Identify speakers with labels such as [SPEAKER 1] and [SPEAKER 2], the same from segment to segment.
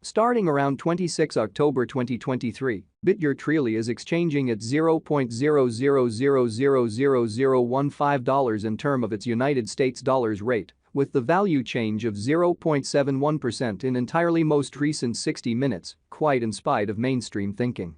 [SPEAKER 1] Starting around 26 October 2023, Bitgert really is exchanging at $0.00000015 in term of its United States dollars rate, with the value change of 0.71% in entirely most recent 60 minutes, quite in spite of mainstream thinking.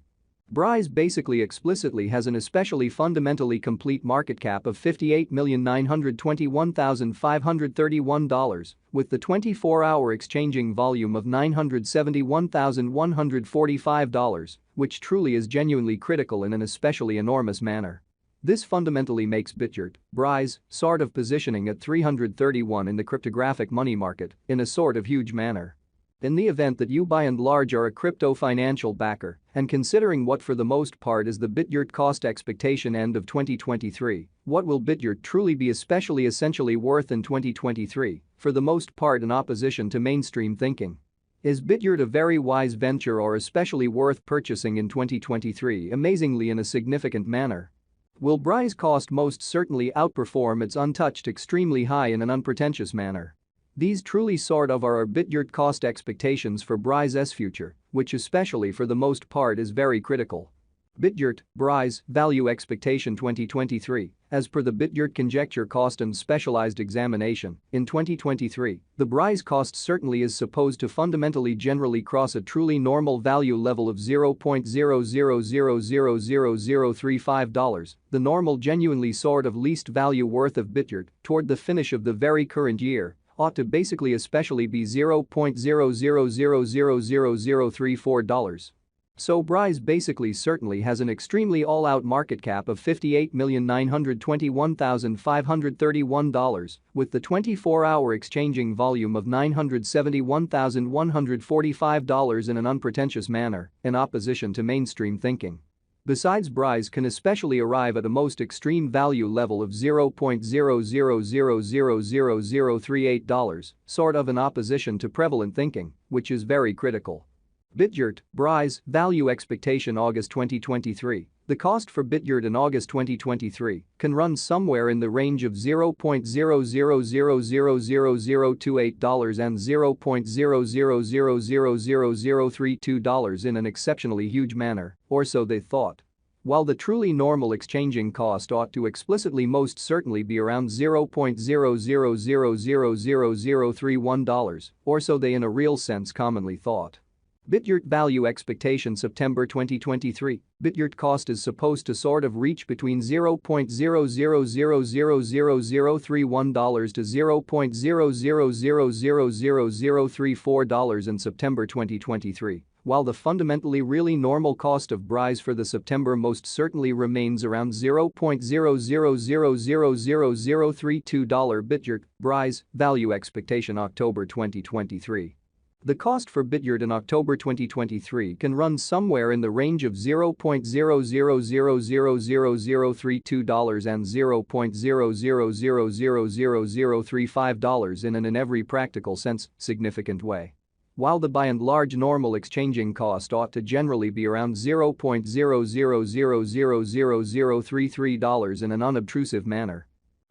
[SPEAKER 1] Brise basically explicitly has an especially fundamentally complete market cap of $58,921,531, with the 24-hour exchanging volume of $971,145, which truly is genuinely critical in an especially enormous manner. This fundamentally makes Bitgert, Brise, sort of positioning at 331 in the cryptographic money market in a sort of huge manner. In the event that you by and large are a crypto financial backer, and considering what for the most part is the Bitgert cost expectation end of 2023, what will Bitgert truly be especially essentially worth in 2023, for the most part in opposition to mainstream thinking? Is Bitgert a very wise venture or especially worth purchasing in 2023 amazingly in a significant manner? Will Brise cost most certainly outperform its untouched extremely high in an unpretentious manner? These truly sort of are our Bitgert cost expectations for Brise's future, which especially for the most part is very critical. Bitgert, Brise, value expectation 2023, as per the Bitgert conjecture cost and specialized examination, in 2023, the Brise cost certainly is supposed to fundamentally generally cross a truly normal value level of $0.00000035, the normal genuinely sort of least value worth of Bitgert, toward the finish of the very current year, ought to basically especially be $0.00000034. So Brise basically certainly has an extremely all-out market cap of $58,921,531, with the 24-hour exchanging volume of $971,145 in an unpretentious manner, in opposition to mainstream thinking. Besides, Brise can especially arrive at a most extreme value level of $0.00000038, sort of in opposition to prevalent thinking, which is very critical. Bitgert, Brise, value expectation August 2023. The cost for Bitgert in August 2023 can run somewhere in the range of $0.00000028 and $0.00000032 in an exceptionally huge manner, or so they thought. While the truly normal exchanging cost ought to explicitly most certainly be around $0.00000031, or so they in a real sense commonly thought. Bitgert value expectation September 2023. Bitgert cost is supposed to sort of reach between $0.00000031 to $0.00000034 in September 2023, while the fundamentally really normal cost of Brise for the September most certainly remains around $0.00000032. Bitgert, Brise, value expectation October 2023. The cost for Bitgert in October 2023 can run somewhere in the range of $0.00000032 and $0.00000035 in every practical sense, significant way. While the by and large normal exchanging cost ought to generally be around $0.00000033 in an unobtrusive manner.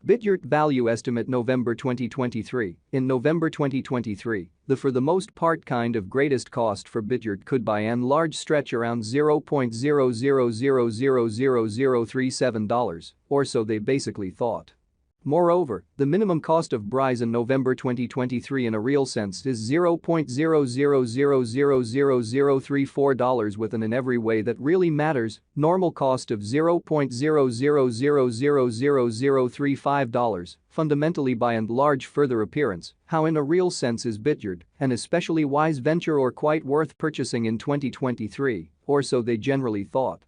[SPEAKER 1] Bitgert value estimate November 2023. In November 2023, the for the most part kind of greatest cost for Bitgert could by and large stretch around $0.00000037, or so they basically thought. Moreover, the minimum cost of Brise in November 2023 in a real sense is $0.00000034 within in every way that really matters, normal cost of $0.00000035, fundamentally by and large further appearance, how in a real sense is Bitgert, an especially wise venture or quite worth purchasing in 2023, or so they generally thought.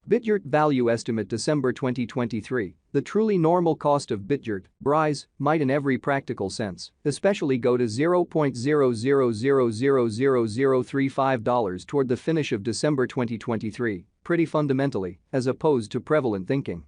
[SPEAKER 1] Bitgert value estimate December 2023. The truly normal cost of Bitgert, Brise, might in every practical sense, especially go to $0.00000035 toward the finish of December 2023, pretty fundamentally, as opposed to prevalent thinking.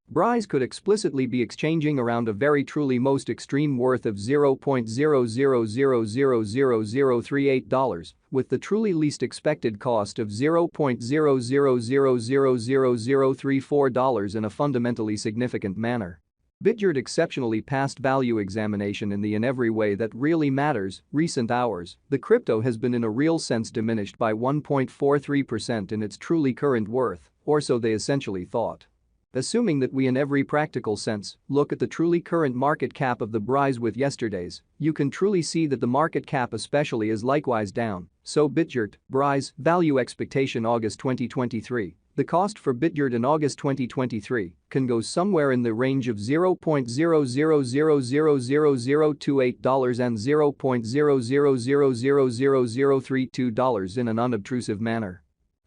[SPEAKER 1] Brise could explicitly be exchanging around a very truly most extreme worth of $0.00000038, with the truly least expected cost of $0.00000034 in a fundamentally significant manner. Bitgert exceptionally passed value examination in every way that really matters. Recent hours, the crypto has been in a real sense diminished by 1.43% in its truly current worth, or so they essentially thought. Assuming that we in every practical sense look at the truly current market cap of the Brise with yesterday's, you can truly see that the market cap especially is likewise down. So Bitgert, Brise, value expectation August 2023. The cost for Bitgert in August 2023 can go somewhere in the range of $0.00000028 and $0.00000032 in an unobtrusive manner.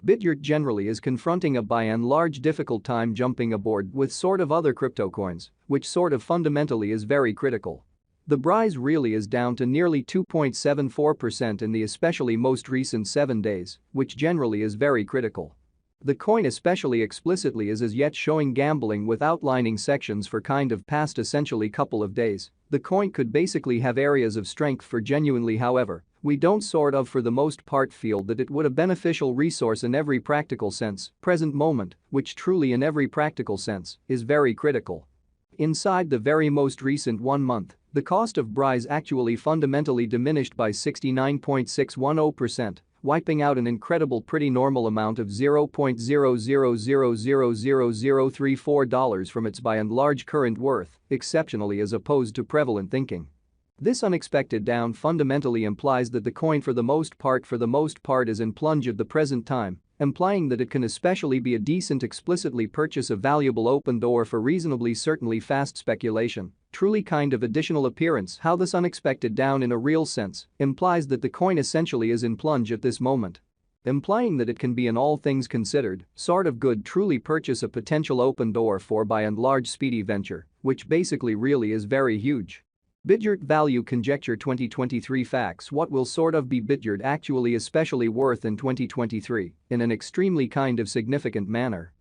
[SPEAKER 1] Bitgert generally is confronting a by and large difficult time jumping aboard with sort of other crypto coins, which sort of fundamentally is very critical. The Brise really is down to nearly 2.74% in the especially most recent 7 days, which generally is very critical. The coin especially explicitly is as yet showing gambling with outlining sections for kind of past essentially couple of days. The coin could basically have areas of strength for genuinely, however, we don't sort of for the most part feel that it would a beneficial resource in every practical sense, present moment, which truly in every practical sense is very critical. Inside the very most recent 1 month, the cost of Brise actually fundamentally diminished by 69.610%. Wiping out an incredible pretty normal amount of $0.00000034 from its by and large current worth, exceptionally as opposed to prevalent thinking. This unexpected down fundamentally implies that the coin for the most part is in plunge at the present time, implying that it can especially be a decent explicitly purchase a valuable open door for reasonably certainly fast speculation. Truly kind of additional appearance how this unexpected down in a real sense implies that the coin essentially is in plunge at this moment. Implying that it can be in all things considered sort of good truly purchase a potential open door for by and large speedy venture, which basically really is very huge. Bitgert value conjecture 2023 facts. What will sort of be Bitgert actually especially worth in 2023 in an extremely kind of significant manner?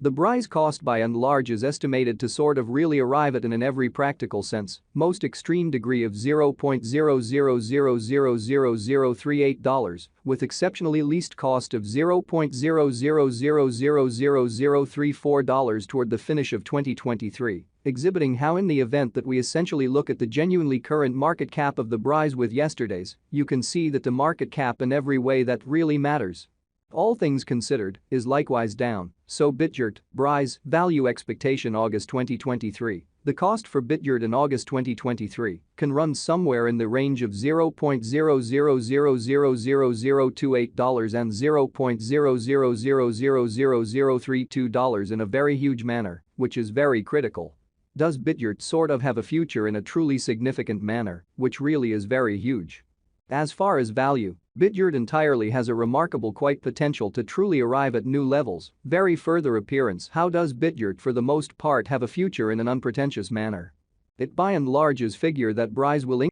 [SPEAKER 1] The Brise cost by and large is estimated to sort of really arrive at in every practical sense most extreme degree of $0.00000038 with exceptionally least cost of $0.00000034 toward the finish of 2023, exhibiting how in the event that we essentially look at the genuinely current market cap of the Brise with yesterday's, you can see that the market cap in every way that really matters, all things considered, is likewise down. So Bitgert, Brise, value expectation August 2023. The cost for Bitgert in August 2023 can run somewhere in the range of $0.00000028 and $0.00000032 in a very huge manner, which is very critical. Does Bitgert sort of have a future in a truly significant manner, which really is very huge? As far as value, Bitgert entirely has a remarkable quite potential to truly arrive at new levels. Very further appearance how does Bitgert for the most part have a future in an unpretentious manner? It by and large is figure that Brise will